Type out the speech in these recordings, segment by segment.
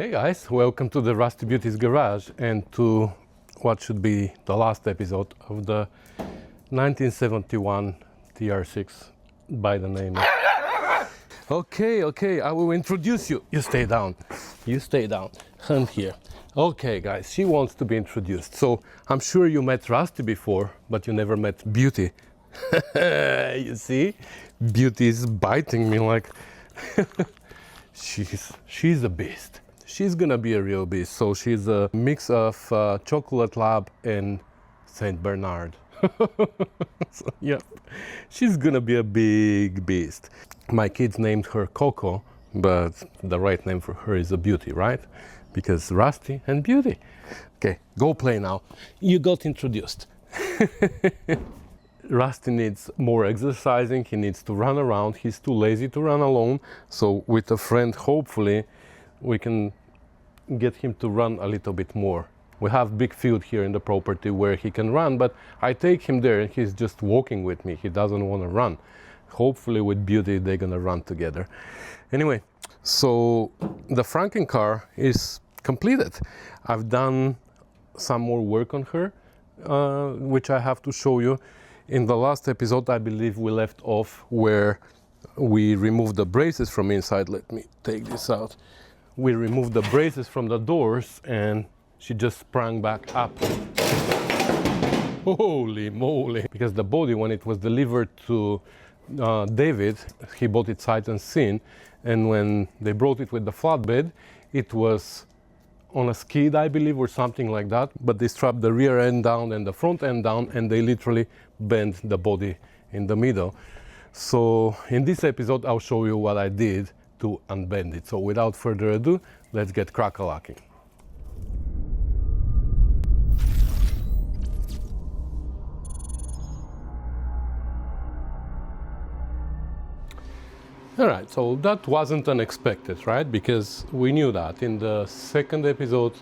Hey guys, welcome to the Rusty Beauty's garage and to what should be the last episode of the 1971 TR6 by the name of... Okay, I will introduce you. You stay down, and here. Okay guys, she wants to be introduced. So I'm sure you met Rusty before, but you never met Beauty. You see, Beauty is biting me like... she's a beast. She's gonna be a real beast. So she's a mix of chocolate lab and Saint Bernard. So, yeah, she's gonna be a big beast. My kids named her Coco, but the right name for her is a Beauty, right? Because Rusty and Beauty. Okay, go play now. You got introduced. Rusty needs more exercising. He needs to run around. He's too lazy to run alone. So with a friend, hopefully, we can get him to run a little bit more. We have big field here in the property where he can run, but I take him there and he's just walking with me. He doesn't want to run. Hopefully with Beauty they're gonna run together. Anyway, so the Frankencar is completed. I've done some more work on her, which I have to show you. In the last episode, I believe we left off where we removed the braces from inside. Let me take this out. We removed the braces from the doors and she just sprang back up. Holy moly! Because the body, when it was delivered to David, he bought it sight unseen, and when they brought it with the flatbed, it was on a skid, I believe, or something like that, but they strapped the rear end down and the front end down, and they literally bent the body in the middle. So in this episode, I'll show you what I did to unbend it. So without further ado, let's get crack-a-lacking. All right, so that wasn't unexpected, right? Because we knew that in the second episode,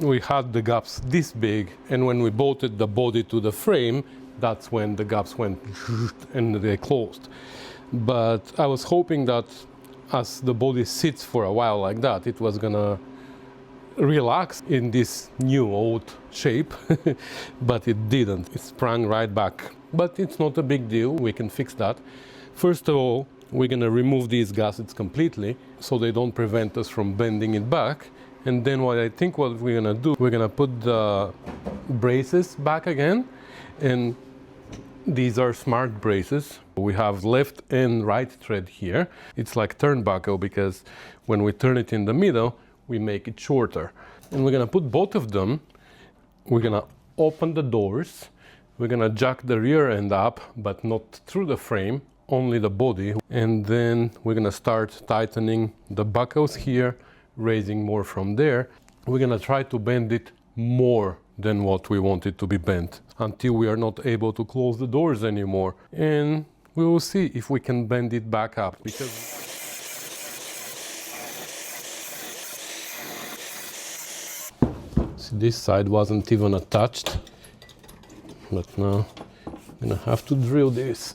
we had the gaps this big, and when we bolted the body to the frame, that's when the gaps went and they closed. But I was hoping that as the body sits for a while like that, it was gonna relax in this new old shape, but it didn't. It sprang right back. But it's not a big deal, we can fix that. First of all, we're gonna remove these gaskets completely so they don't prevent us from bending it back. And then what we're gonna do, we're gonna put the braces back again. And these are smart braces. We have left and right thread here. It's like turnbuckle because when we turn it in the middle, we make it shorter. And we're gonna put both of them. We're gonna open the doors. We're gonna jack the rear end up, but not through the frame, only the body. And then we're gonna start tightening the buckles here, raising more from there. We're gonna try to bend it more than what we want it to be bent until we are not able to close the doors anymore. And we will see if we can bend it back up, because see, this side wasn't even attached, but now I'm gonna have to drill this.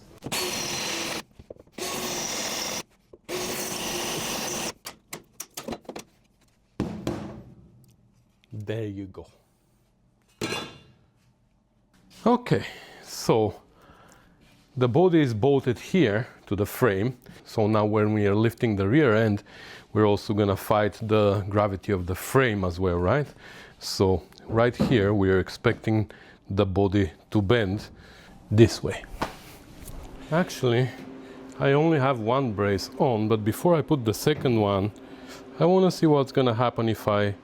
There you go. Okay, so the body is bolted here to the frame. So now when we are lifting the rear end, we're also gonna fight the gravity of the frame as well, right? So right here, we are expecting the body to bend this way. Actually, I only have one brace on, but before I put the second one, I wanna see what's gonna happen if I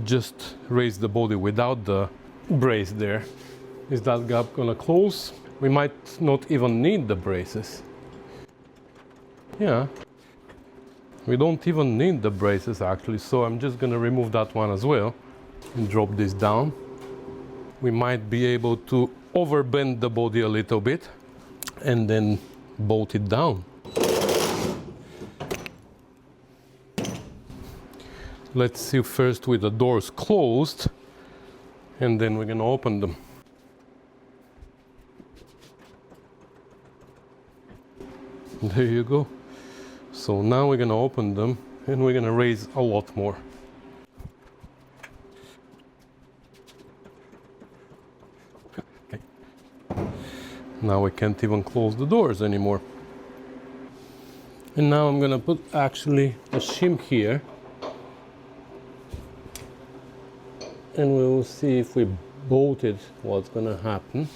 just raise the body without the brace there. Is that gap gonna close? We might not even need the braces. Yeah, we don't even need the braces actually, so I'm just gonna remove that one as well and drop this down. We might be able to overbend the body a little bit and then bolt it down. Let's see first with the doors closed, and then we're gonna open them. There you go. So now we're gonna open them and we're gonna raise a lot more. Now we can't even close the doors anymore. And now I'm gonna put actually a shim here, and we will see if we bolt it, what's gonna happen.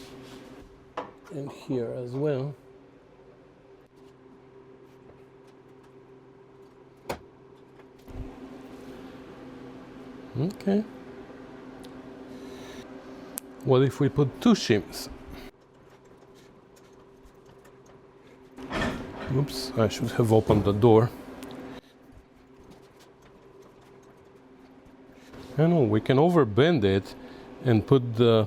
And here as well. Okay. What if we put two shims? Oops, I should have opened the door. I know, we can overbend it and put the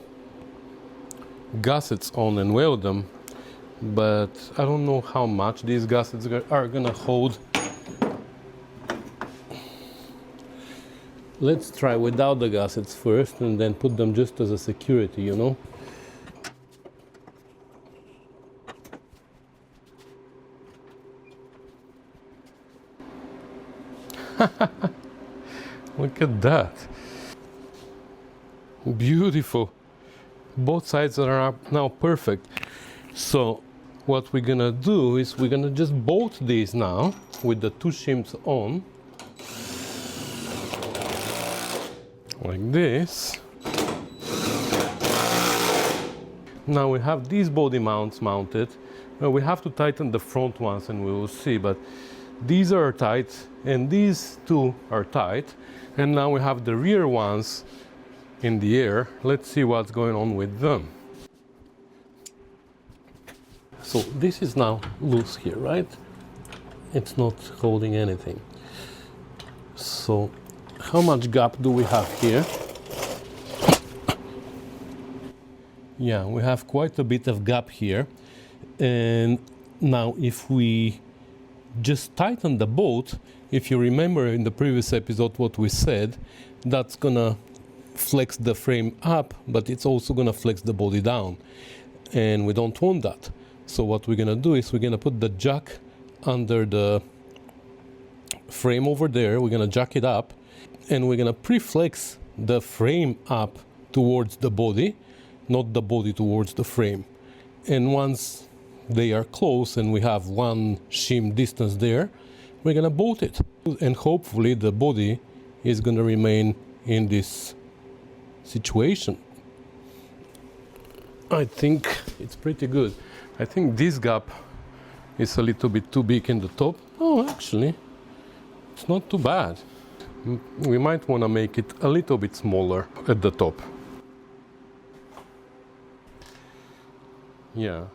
gussets on and weld them, but I don't know how much these gussets are gonna hold. Let's try without the gussets first and then put them just as a security, you know? Look at that. Beautiful. Both sides are now perfect. So what we're gonna do is we're gonna just bolt these now with the two shims on. Like this. Now we have these body mounts mounted. We have to tighten the front ones and we will see, but these are tight and these two are tight. And now we have the rear ones in the air. Let's see what's going on with them. So this is now loose here, right? It's not holding anything. So how much gap do we have here? Yeah, we have quite a bit of gap here. And now if we just tighten the bolt, if you remember in the previous episode what we said, that's gonna flex the frame up, but it's also gonna flex the body down. And we don't want that. So what we're gonna do is we're gonna put the jack under the frame over there. We're gonna jack it up and we're gonna pre-flex the frame up towards the body, not the body towards the frame. And once they are close and we have one shim distance there, we're gonna bolt it. And hopefully the body is gonna remain in this situation. I think it's pretty good. I think this gap is a little bit too big in the top. Oh, actually, it's not too bad. We might want to make it a little bit smaller at the top. Yeah.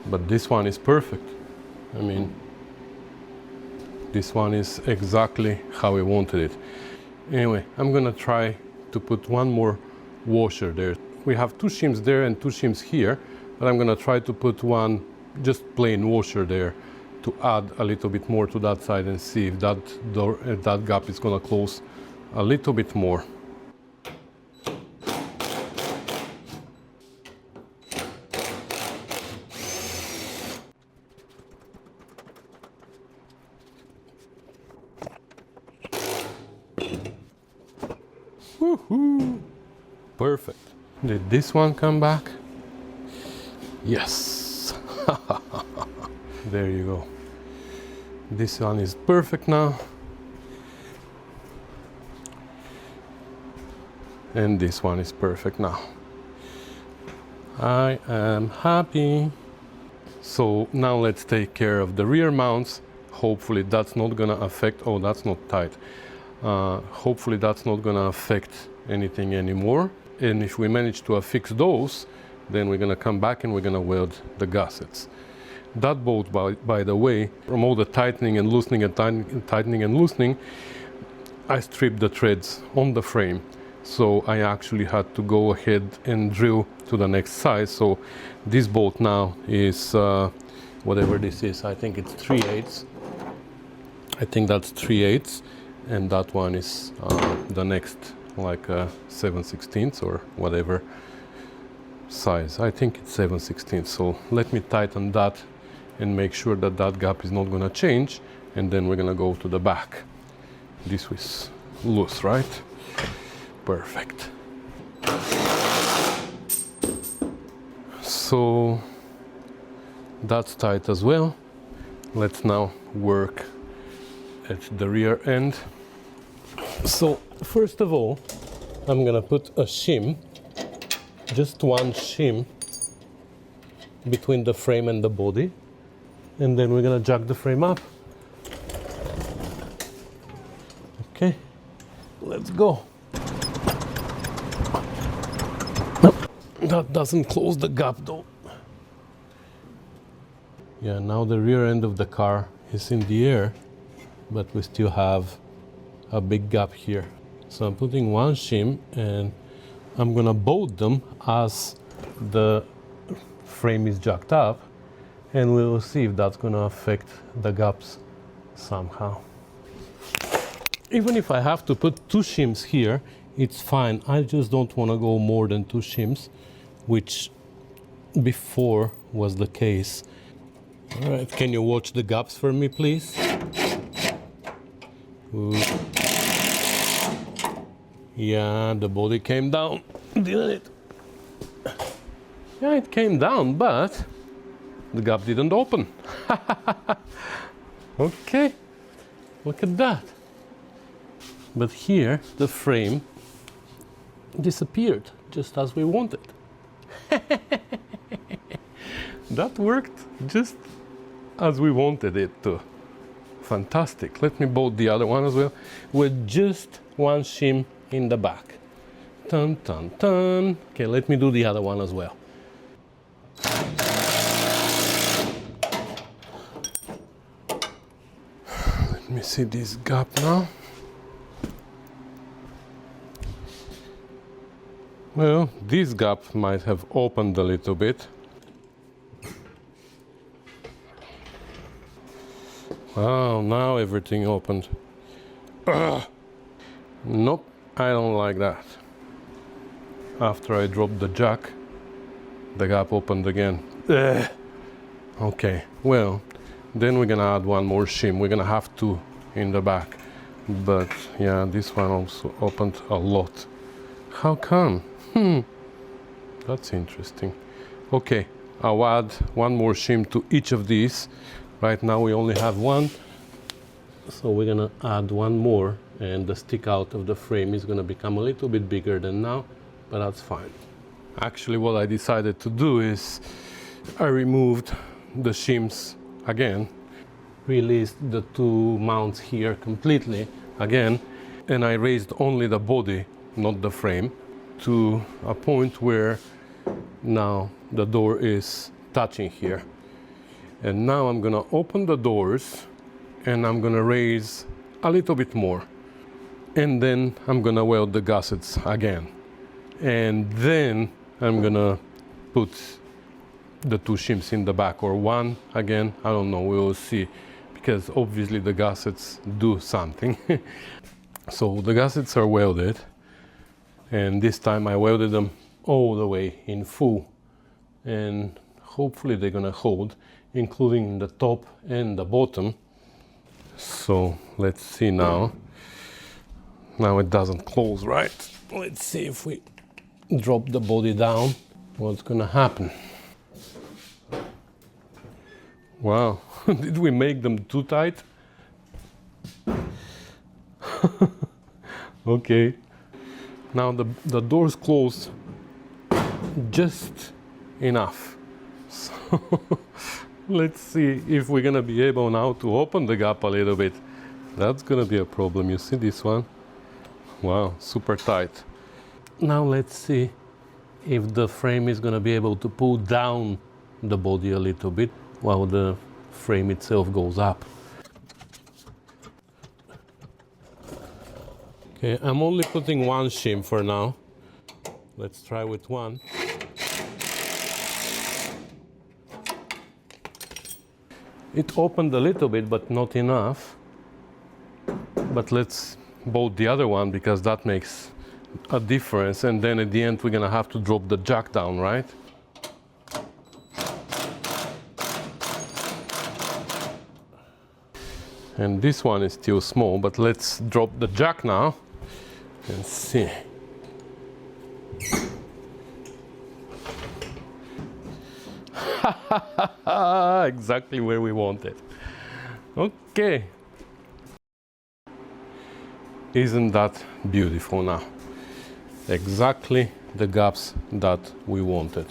But this one is perfect. I mean, this one is exactly how we wanted it. Anyway, I'm gonna try to put one more washer there. We have two shims there and two shims here, but I'm gonna try to put one just plain washer there to add a little bit more to that side and see if that door, that gap is gonna close a little bit more. Woohoo! Perfect. Did this one come back? Yes. There you go. This one is perfect now. And this one is perfect now. I am happy. So now let's take care of the rear mounts. Hopefully that's not gonna affect, oh, that's not tight. Hopefully that's not gonna affect anything anymore. And if we manage to affix those, then we're gonna come back and we're gonna weld the gussets. That bolt, by the way, from all the tightening and loosening and tightening and loosening, I stripped the threads on the frame. So I actually had to go ahead and drill to the next size. So this bolt now is, whatever this is, I think it's 3/8. I think that's 3/8. And that one is the next, like 7/16 or whatever size. I think it's 7/16. So let me tighten that and make sure that that gap is not gonna change. And then we're gonna go to the back. This was loose, right? Perfect. So that's tight as well. Let's now work at the rear end. So first of all, I'm gonna put a shim, just one shim between the frame and the body, and then we're gonna jack the frame up. Okay, let's go. That doesn't close the gap though. Yeah, now the rear end of the car is in the air, but we still have a big gap here. So I'm putting one shim and I'm gonna bolt them as the frame is jacked up, and we will see if that's gonna affect the gaps somehow. Even if I have to put two shims here, it's fine. I just don't want to go more than two shims, which before was the case. All right, can you watch the gaps for me, please? Ooh. Yeah, the body came down, didn't it? Yeah, it came down, but the gap didn't open. Okay, look at that. But here, the frame disappeared, just as we wanted. That worked just as we wanted it to. Fantastic. Let me bolt the other one as well, with just one shim in the back. Dun, dun, dun. Okay, let me do the other one as well. Let me see this gap now. Well, this gap might have opened a little bit. Oh, now everything opened. Ugh. Nope, I don't like that. After I dropped the jack, the gap opened again. Ugh. Okay, well, then we're gonna add one more shim. We're gonna have two in the back. But yeah, this one also opened a lot. How come? That's interesting. Okay, I'll add one more shim to each of these. Right now we only have one, so we're gonna add one more, and the stick out of the frame is gonna become a little bit bigger than now, but that's fine. Actually, what I decided to do is I removed the shims again, released the two mounts here completely again, and I raised only the body, not the frame, to a point where now the door is touching here. And now I'm gonna open the doors and I'm gonna raise a little bit more. And then I'm gonna weld the gussets again. And then I'm gonna put the two shims in the back, or one again, I don't know, we will see. Because obviously the gussets do something. So the gussets are welded. And this time I welded them all the way in full. And hopefully they're gonna hold, including the top and the bottom. So let's see now. Now it doesn't close right. Let's see if we drop the body down, what's gonna happen. Wow, did we make them too tight? Okay. Now the door's closed just enough. So let's see if we're gonna be able now to open the gap a little bit. That's gonna be a problem. You see this one? Wow, super tight. Now let's see if the frame is gonna be able to pull down the body a little bit while the frame itself goes up. Okay, I'm only putting one shim for now. Let's try with one. It opened a little bit, but not enough. But let's bolt the other one, because that makes a difference. And then at the end, we're gonna have to drop the jack down, right? And this one is still small, but let's drop the jack now and see. Exactly where we want it. Okay. Isn't that beautiful now? Exactly the gaps that we wanted.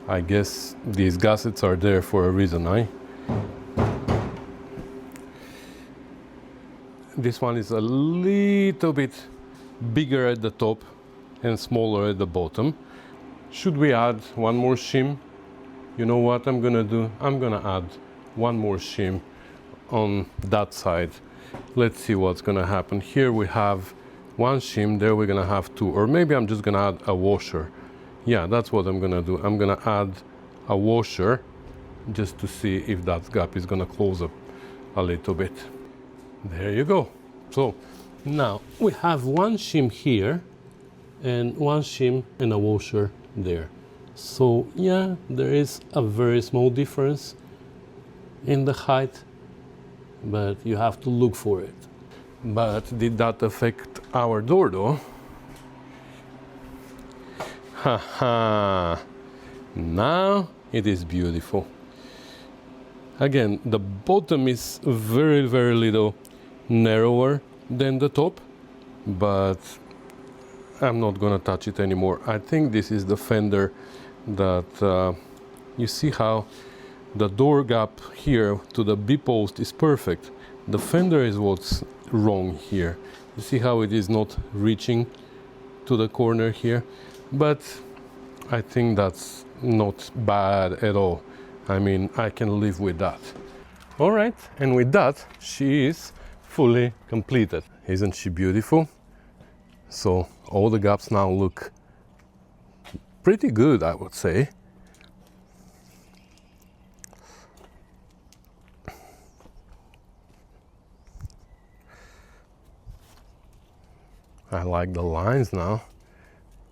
I guess these gaskets are there for a reason, eh? This one is a little bit bigger at the top and smaller at the bottom. Should we add one more shim? You know what I'm gonna do? I'm gonna add one more shim on that side. Let's see what's gonna happen. Here we have one shim, there we're gonna have two, or maybe I'm just gonna add a washer. Yeah, that's what I'm gonna do. I'm gonna add a washer just to see if that gap is gonna close up a little bit. There you go. So now we have one shim here and one shim and a washer there. So yeah, there is a very small difference in the height, but you have to look for it. But did that affect our door though? Haha, now it is beautiful. Again, the bottom is very little narrower than the top, but I'm not gonna touch it anymore. I think this is the fender that you see how the door gap here to the B-post is perfect. The fender is what's wrong here. You see how it is not reaching to the corner here? But I think that's not bad at all. I mean, I can live with that. All right, and with that, she is fully completed. Isn't she beautiful? So all the gaps now look pretty good, I would say. I like the lines now.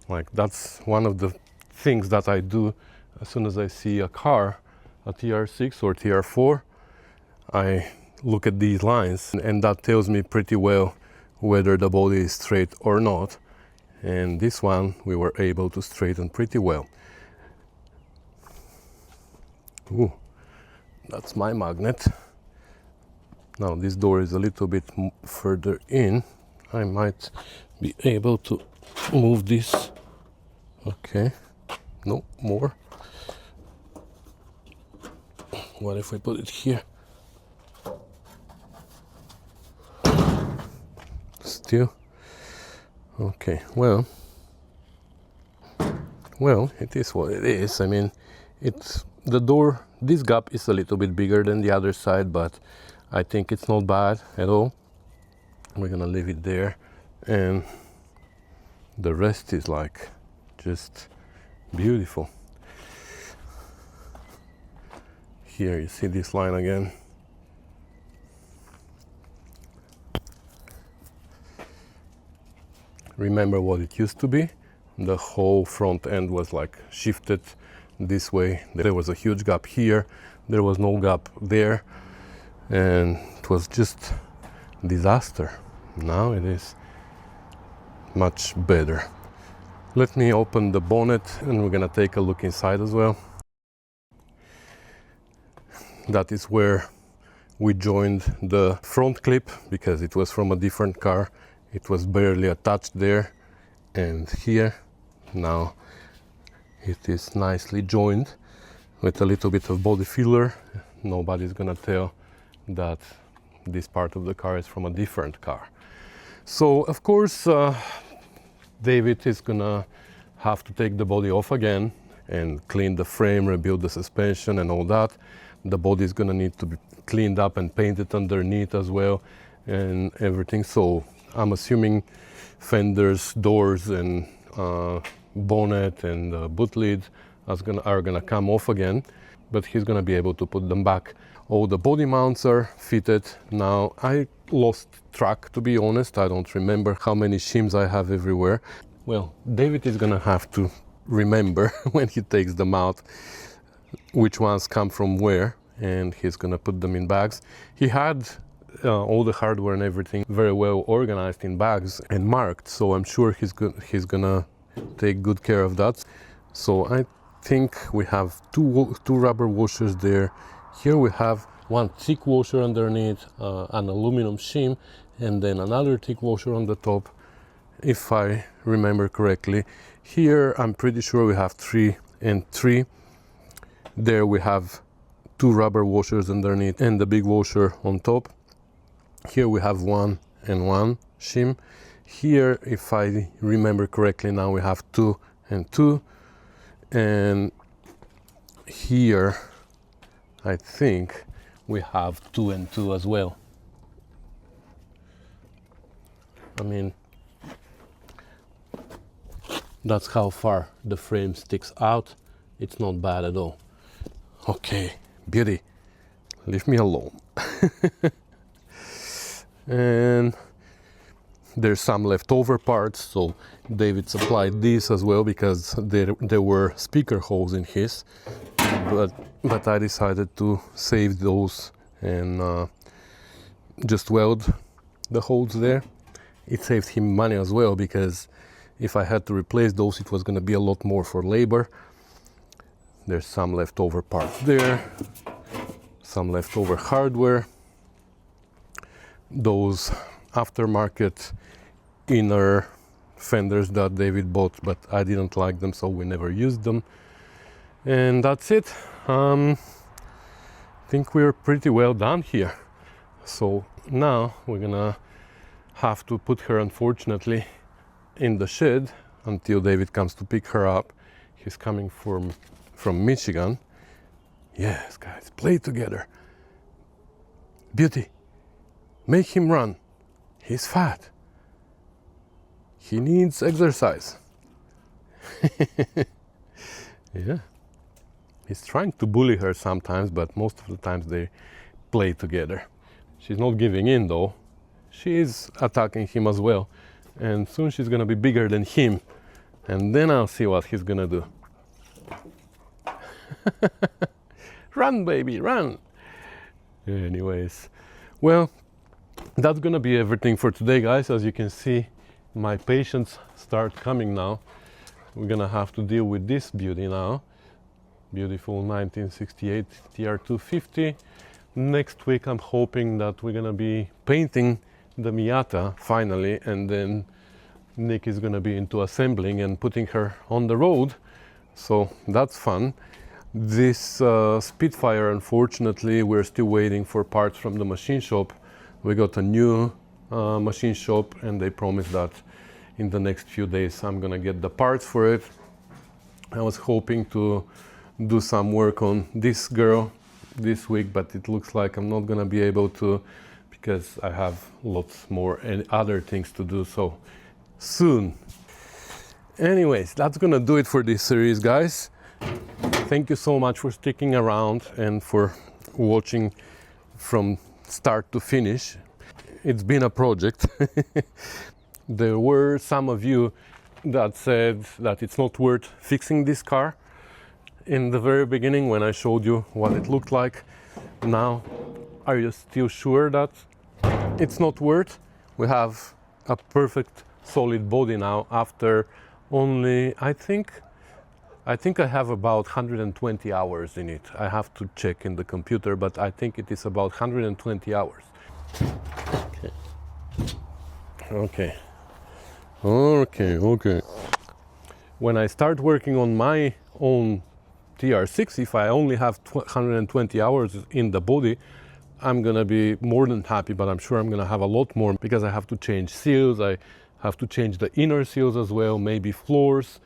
Like, that's one of the things that I do as soon as I see a car, a TR6 or TR4, I look at these lines, and that tells me pretty well whether the body is straight or not. And this one we were able to straighten pretty well. Ooh, that's my magnet. Now this door is a little bit further in. I might be able to move this. Okay, no more. What if we put it here? Still? Okay, well, it is what it is. I mean, it's the door, this gap is a little bit bigger than the other side, but I think it's not bad at all. We're gonna leave it there, and the rest is like just beautiful. Here you see this line again. Remember what it used to be? The whole front end was like shifted this way. There was a huge gap here, there was no gap there, and it was just disaster. Now it is much better. Let me open the bonnet and we're gonna take a look inside as well. That is where we joined the front clip because it was from a different car. It was barely attached there, and here now it is nicely joined with a little bit of body filler. Nobody's gonna tell that this part of the car is from a different car. So of course David is gonna have to take the body off again and clean the frame, rebuild the suspension and all that. The body is gonna need to be cleaned up and painted underneath as well and everything. So I'm assuming fenders, doors and bonnet and boot lid are gonna come off again, but he's gonna be able to put them back. All the body mounts are fitted. Now I lost track, to be honest. I don't remember how many shims I have everywhere. Well, David is gonna have to remember when he takes them out which ones come from where, and he's gonna put them in bags. He had all the hardware and everything very well organized in bags and marked, so I'm sure he's gonna take good care of that. So I think we have two rubber washers there. Here we have one thick washer underneath, an aluminum shim, and then another thick washer on the top, if I remember correctly. Here I'm pretty sure we have 3 and 3. There we have 2 rubber washers underneath and the big washer on top. Here we have 1 and 1 shim. Here, if I remember correctly, now we have 2 and 2. And here I think we have 2 and 2 as well. I mean, that's how far the frame sticks out. It's not bad at all. Okay, beauty, leave me alone. And there's some leftover parts, so David supplied these as well because there were speaker holes in his, but I decided to save those and just weld the holes there. It saved him money as well, because if I had to replace those, it was going to be a lot more for labor. There's some leftover parts there, some leftover hardware, those aftermarket inner fenders that David bought, but I didn't like them, so we never used them. And that's it. I think we're pretty well done here. So now we're gonna have to put her, unfortunately, in the shed until David comes to pick her up. He's coming from Michigan. Yes, guys, play together. Beauty, make him run. He's fat. He needs exercise. Yeah. He's trying to bully her sometimes, but most of the times they play together. She's not giving in though. She is attacking him as well. And soon she's gonna be bigger than him. And then I'll see what he's gonna do. Run, baby, run. Anyways, well, that's gonna be everything for today, guys. As you can see, my patients start coming now. We're gonna have to deal with this beauty now. Beautiful 1968 TR250. Next week I'm hoping that we're gonna be painting the Miata finally, and then Nick is gonna be into assembling and putting her on the road. So that's fun. This Spitfire, unfortunately, we're still waiting for parts from the machine shop. We got a new machine shop and they promised that in the next few days I'm gonna get the parts for it. I was hoping to do some work on this girl this week, but it looks like I'm not gonna be able to because I have lots more and other things to do, so soon. Anyways, that's gonna do it for this series, guys. Thank you so much for sticking around and for watching from start to finish. It's been a project. There were some of you that said that it's not worth fixing this car in the very beginning when I showed you what it looked like. Now, are you still sure that it's not worth? We have a perfect solid body now after only, I think I have about 120 hours in it. I have to check in the computer, but I think it is about 120 hours. Okay. When I start working on my own TR6, if I only have 120 hours in the body, I'm gonna be more than happy, but I'm sure I'm gonna have a lot more because I have to change seals, I have to change the inner seals as well, maybe floors,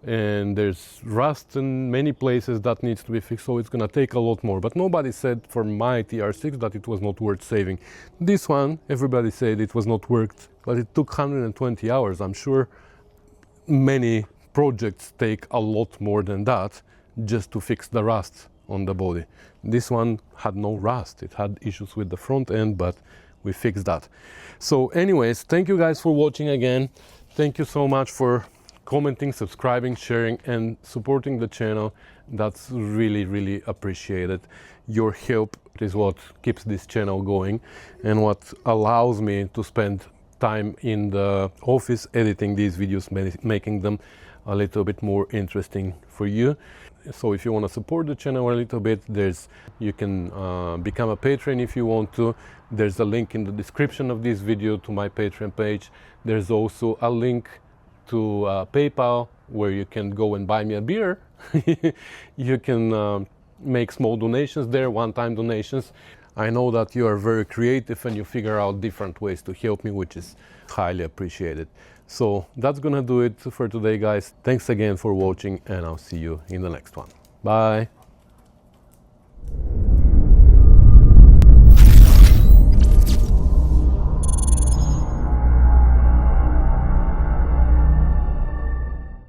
and there's rust in many places that needs to be fixed, so it's gonna take a lot more. But nobody said for my TR6 that it was not worth saving. This one, everybody said it was not worth, but it took 120 hours. I'm sure many projects take a lot more than that just to fix the rust on the body. This one had no rust. It had issues with the front end, but we fixed that. So anyways, thank you guys for watching again. Thank you so much for commenting, subscribing, sharing, and supporting the channel. That's really, really appreciated. Your help is what keeps this channel going and what allows me to spend time in the office editing these videos, making them a little bit more interesting for you. So if you want to support the channel a little bit, you can become a patron if you want to. There's a link in the description of this video to my Patreon page. There's also a link to PayPal where you can go and buy me a beer. You can make small donations there, one-time donations. I know that you are very creative and you figure out different ways to help me, which is highly appreciated. So that's gonna do it for today, guys. Thanks again for watching, and I'll see you in the next one. Bye.